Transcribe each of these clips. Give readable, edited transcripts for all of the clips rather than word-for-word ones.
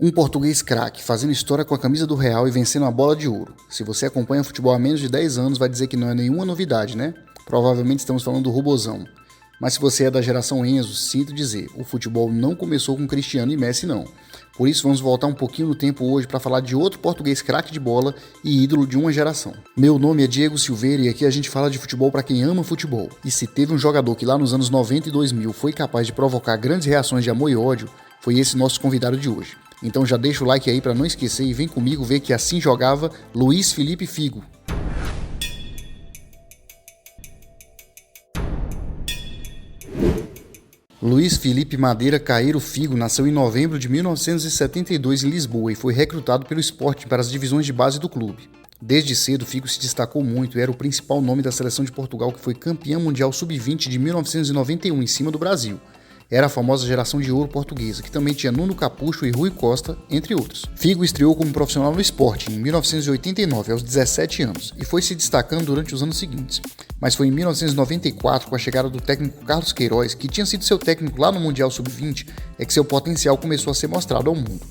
Um português craque, fazendo história com a camisa do Real e vencendo a bola de ouro. Se você acompanha futebol há menos de 10 anos, vai dizer que não é nenhuma novidade, né? Provavelmente estamos falando do Robozão. Mas se você é da geração Enzo, sinto dizer, o futebol não começou com Cristiano e Messi não. Por isso vamos voltar um pouquinho no tempo hoje para falar de outro português craque de bola e ídolo de uma geração. Meu nome é Diego Silveira e aqui a gente fala de futebol para quem ama futebol. E se teve um jogador que lá nos anos 90 e 2000 foi capaz de provocar grandes reações de amor e ódio, foi esse nosso convidado de hoje. Então já deixa o like aí para não esquecer e vem comigo ver que assim jogava Luiz Felipe Figo. Luiz Felipe Madeira Caeiro Figo nasceu em novembro de 1972 em Lisboa e foi recrutado pelo Sporting para as divisões de base do clube. Desde cedo, Figo se destacou muito e era o principal nome da seleção de Portugal, que foi campeã mundial sub-20 de 1991 em cima do Brasil. Era a famosa geração de ouro portuguesa, que também tinha Nuno Capucho e Rui Costa, entre outros. Figo estreou como profissional no Sporting em 1989, aos 17 anos, e foi se destacando durante os anos seguintes. Mas foi em 1994, com a chegada do técnico Carlos Queiroz, que tinha sido seu técnico lá no Mundial Sub-20, é que seu potencial começou a ser mostrado ao mundo.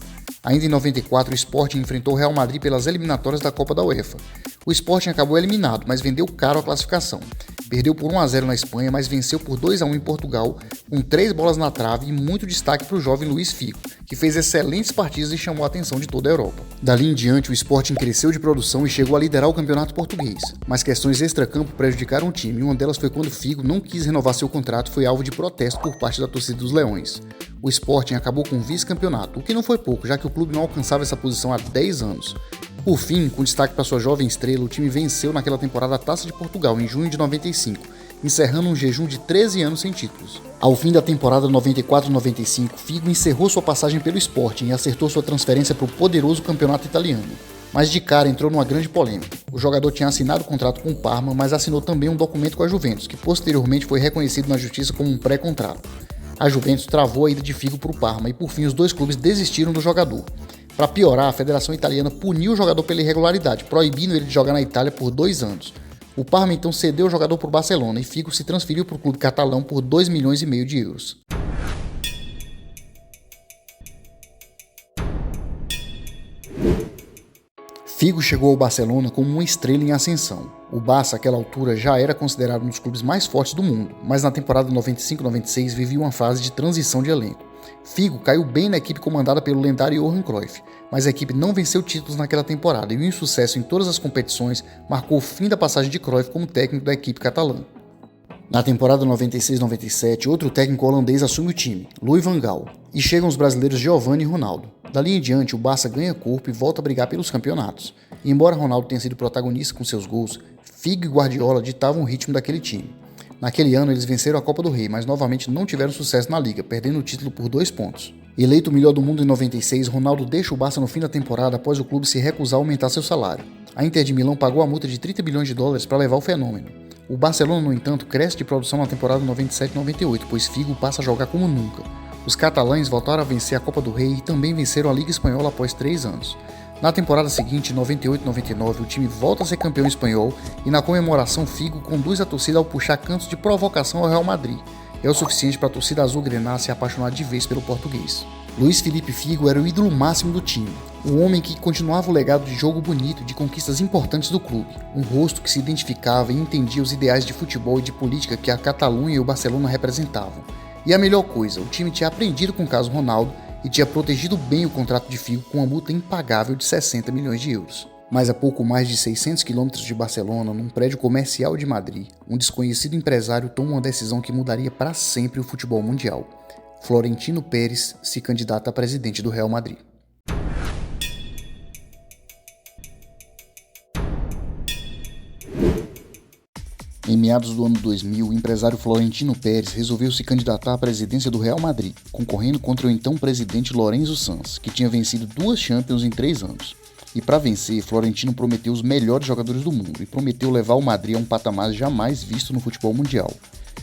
Ainda em 94, o Sporting enfrentou o Real Madrid pelas eliminatórias da Copa da UEFA. O Sporting acabou eliminado, mas vendeu caro a classificação. Perdeu por 1-0 na Espanha, mas venceu por 2-1 em Portugal, com 3 bolas na trave e muito destaque para o jovem Luiz Figo, que fez excelentes partidas e chamou a atenção de toda a Europa. Dali em diante, o Sporting cresceu de produção e chegou a liderar o campeonato português, mas questões extracampo prejudicaram o time, e uma delas foi quando Figo não quis renovar seu contrato e foi alvo de protesto por parte da torcida dos Leões. O Sporting acabou com o vice-campeonato, o que não foi pouco, já que o clube não alcançava essa posição há 10 anos. Por fim, com destaque para sua jovem estrela, o time venceu naquela temporada a Taça de Portugal, em junho de 95, encerrando um jejum de 13 anos sem títulos. Ao fim da temporada 94-95, Figo encerrou sua passagem pelo Sporting e acertou sua transferência para o poderoso campeonato italiano. Mas de cara entrou numa grande polêmica. O jogador tinha assinado o contrato com o Parma, mas assinou também um documento com a Juventus, que posteriormente foi reconhecido na justiça como um pré-contrato. A Juventus travou a ida de Figo para o Parma e por fim os dois clubes desistiram do jogador. Para piorar, a Federação Italiana puniu o jogador pela irregularidade, proibindo ele de jogar na Itália por 2 anos. O Parma então cedeu o jogador para o Barcelona e Figo se transferiu para o clube catalão por 2,5 milhões de euros. Figo chegou ao Barcelona como uma estrela em ascensão. O Barça, àquela altura, já era considerado um dos clubes mais fortes do mundo, mas na temporada 95-96 vivia uma fase de transição de elenco. Figo caiu bem na equipe comandada pelo lendário Johan Cruyff, mas a equipe não venceu títulos naquela temporada e o insucesso em todas as competições marcou o fim da passagem de Cruyff como técnico da equipe catalã. Na temporada 96-97, outro técnico holandês assume o time, Louis van Gaal, e chegam os brasileiros Giovanni e Ronaldo. Dali em diante, o Barça ganha corpo e volta a brigar pelos campeonatos. E embora Ronaldo tenha sido protagonista com seus gols, Figo e Guardiola ditavam o ritmo daquele time. Naquele ano, eles venceram a Copa do Rei, mas novamente não tiveram sucesso na Liga, perdendo o título por 2 pontos. Eleito o melhor do mundo em 96, Ronaldo deixa o Barça no fim da temporada após o clube se recusar a aumentar seu salário. A Inter de Milão pagou a multa de 30 bilhões de dólares para levar o fenômeno. O Barcelona, no entanto, cresce de produção na temporada 97-98, pois Figo passa a jogar como nunca. Os catalães voltaram a vencer a Copa do Rei e também venceram a Liga Espanhola após 3 anos. Na temporada seguinte, 98-99, o time volta a ser campeão espanhol e na comemoração Figo conduz a torcida ao puxar cantos de provocação ao Real Madrid. É o suficiente para a torcida azul-grená se apaixonar de vez pelo português. Luiz Felipe Figo era o ídolo máximo do time, um homem que continuava o legado de jogo bonito e de conquistas importantes do clube, um rosto que se identificava e entendia os ideais de futebol e de política que a Catalunha e o Barcelona representavam. E a melhor coisa, o time tinha aprendido com o caso Ronaldo e tinha protegido bem o contrato de Figo com uma multa impagável de 60 milhões de euros. Mas a pouco mais de 600 quilômetros de Barcelona, num prédio comercial de Madrid, um desconhecido empresário toma uma decisão que mudaria para sempre o futebol mundial. Florentino Pérez se candidata a presidente do Real Madrid. Em meados do ano 2000, o empresário Florentino Pérez resolveu se candidatar à presidência do Real Madrid, concorrendo contra o então presidente Lorenzo Sanz, que tinha vencido 2 Champions em 3 anos. E para vencer, Florentino prometeu os melhores jogadores do mundo e prometeu levar o Madrid a um patamar jamais visto no futebol mundial.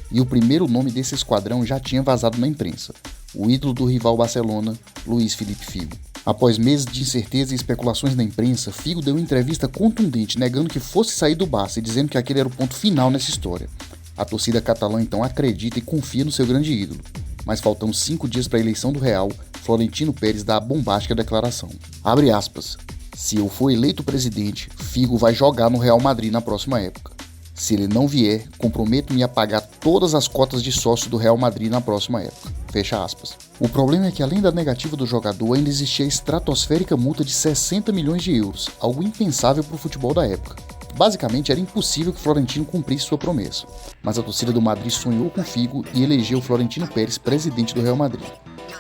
E o primeiro nome desse esquadrão já tinha vazado na imprensa: o ídolo do rival Barcelona, Luiz Felipe Figo. Após meses de incerteza e especulações na imprensa, Figo deu uma entrevista contundente negando que fosse sair do Barça e dizendo que aquele era o ponto final nessa história. A torcida catalã então acredita e confia no seu grande ídolo. Mas faltando 5 dias para a eleição do Real, Florentino Pérez dá a bombástica declaração. Abre aspas. Se eu for eleito presidente, Figo vai jogar no Real Madrid na próxima época. Se ele não vier, comprometo-me a pagar todas as cotas de sócio do Real Madrid na próxima época. Fecha aspas. O problema é que além da negativa do jogador, ainda existia a estratosférica multa de 60 milhões de euros, algo impensável para o futebol da época. Basicamente, era impossível que Florentino cumprisse sua promessa. Mas a torcida do Madrid sonhou com Figo e elegeu Florentino Pérez presidente do Real Madrid.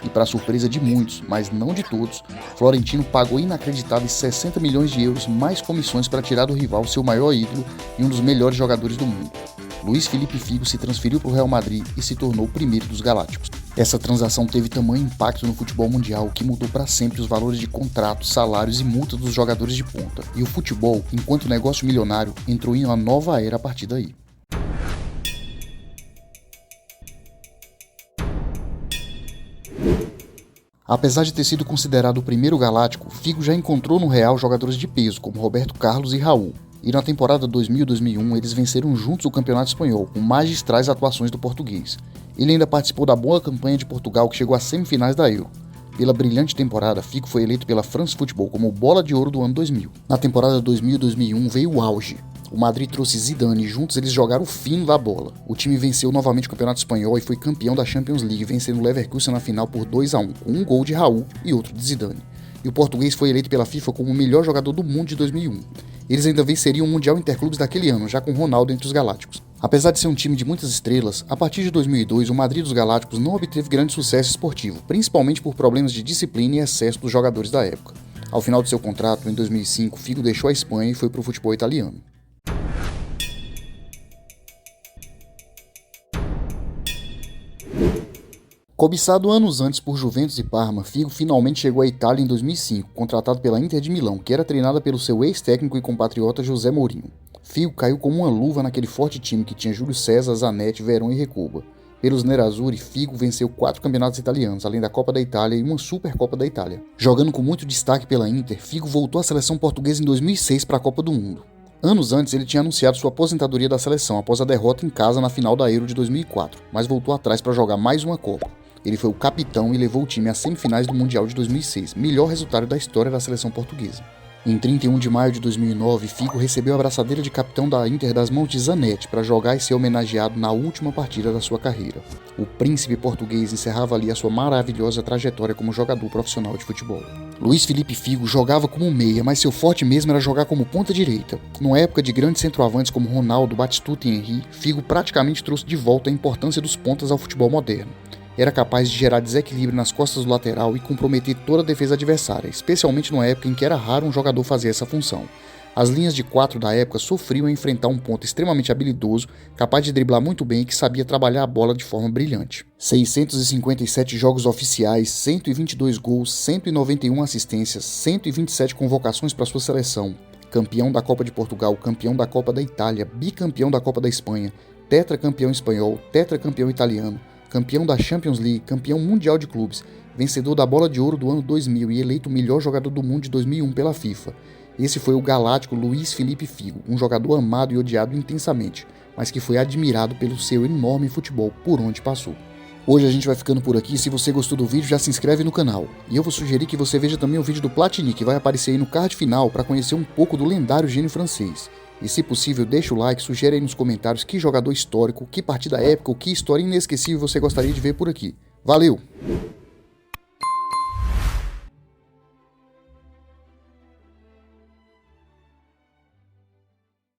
E para surpresa de muitos, mas não de todos, Florentino pagou inacreditáveis 60 milhões de euros mais comissões para tirar do rival seu maior ídolo e um dos melhores jogadores do mundo. Luís Felipe Figo se transferiu para o Real Madrid e se tornou o primeiro dos galácticos. Essa transação teve tamanho impacto no futebol mundial que mudou para sempre os valores de contratos, salários e multas dos jogadores de ponta. E o futebol, enquanto negócio milionário, entrou em uma nova era a partir daí. Apesar de ter sido considerado o primeiro galáctico, Figo já encontrou no Real jogadores de peso, como Roberto Carlos e Raul. E na temporada 2000-2001 eles venceram juntos o Campeonato Espanhol, com magistrais atuações do português. Ele ainda participou da boa campanha de Portugal, que chegou às semifinais da Euro. Pela brilhante temporada, Figo foi eleito pela France Football como o Bola de Ouro do ano 2000. Na temporada 2000-2001 veio o auge. O Madrid trouxe Zidane e juntos eles jogaram o fino da bola. O time venceu novamente o Campeonato Espanhol e foi campeão da Champions League, vencendo o Leverkusen na final por 2-1, com um gol de Raul e outro de Zidane. E o português foi eleito pela FIFA como o melhor jogador do mundo de 2001. Eles ainda venceriam o Mundial Interclubes daquele ano, já com Ronaldo entre os galácticos. Apesar de ser um time de muitas estrelas, a partir de 2002 o Madrid dos Galácticos não obteve grande sucesso esportivo, principalmente por problemas de disciplina e excesso dos jogadores da época. Ao final de seu contrato, em 2005, Figo deixou a Espanha e foi para o futebol italiano. Cobiçado anos antes por Juventus e Parma, Figo finalmente chegou à Itália em 2005, contratado pela Inter de Milão, que era treinada pelo seu ex-técnico e compatriota José Mourinho. Figo caiu como uma luva naquele forte time que tinha Júlio César, Zanetti, Verón e Recoba. Pelos Nerazzurri, Figo venceu 4 campeonatos italianos, além da Copa da Itália e uma Supercopa da Itália. Jogando com muito destaque pela Inter, Figo voltou à seleção portuguesa em 2006 para a Copa do Mundo. Anos antes, ele tinha anunciado sua aposentadoria da seleção após a derrota em casa na final da Euro de 2004, mas voltou atrás para jogar mais uma Copa. Ele foi o capitão e levou o time às semifinais do Mundial de 2006, melhor resultado da história da seleção portuguesa. Em 31 de maio de 2009, Figo recebeu a braçadeira de capitão da Inter das mãos de Zanetti para jogar e ser homenageado na última partida da sua carreira. O príncipe português encerrava ali a sua maravilhosa trajetória como jogador profissional de futebol. Luís Felipe Figo jogava como meia, mas seu forte mesmo era jogar como ponta direita. Numa época de grandes centroavantes como Ronaldo, Batistuta e Henry, Figo praticamente trouxe de volta a importância dos pontas ao futebol moderno. Era capaz de gerar desequilíbrio nas costas do lateral e comprometer toda a defesa adversária, especialmente numa época em que era raro um jogador fazer essa função. As linhas de 4 da época sofriam a enfrentar um ponta extremamente habilidoso, capaz de driblar muito bem e que sabia trabalhar a bola de forma brilhante. 657 jogos oficiais, 122 gols, 191 assistências, 127 convocações para sua seleção. Campeão da Copa de Portugal, campeão da Copa da Itália, bicampeão da Copa da Espanha, tetracampeão espanhol, tetracampeão italiano, campeão da Champions League, campeão mundial de clubes, vencedor da Bola de Ouro do ano 2000 e eleito o melhor jogador do mundo de 2001 pela FIFA. Esse foi o galáctico Luís Felipe Figo, um jogador amado e odiado intensamente, mas que foi admirado pelo seu enorme futebol por onde passou. Hoje a gente vai ficando por aqui. Se você gostou do vídeo, já se inscreve no canal. E eu vou sugerir que você veja também o vídeo do Platini, que vai aparecer aí no card final para conhecer um pouco do lendário gênio francês. E se possível, deixa o like, sugere aí nos comentários que jogador histórico, que partida épica ou que história inesquecível você gostaria de ver por aqui. Valeu!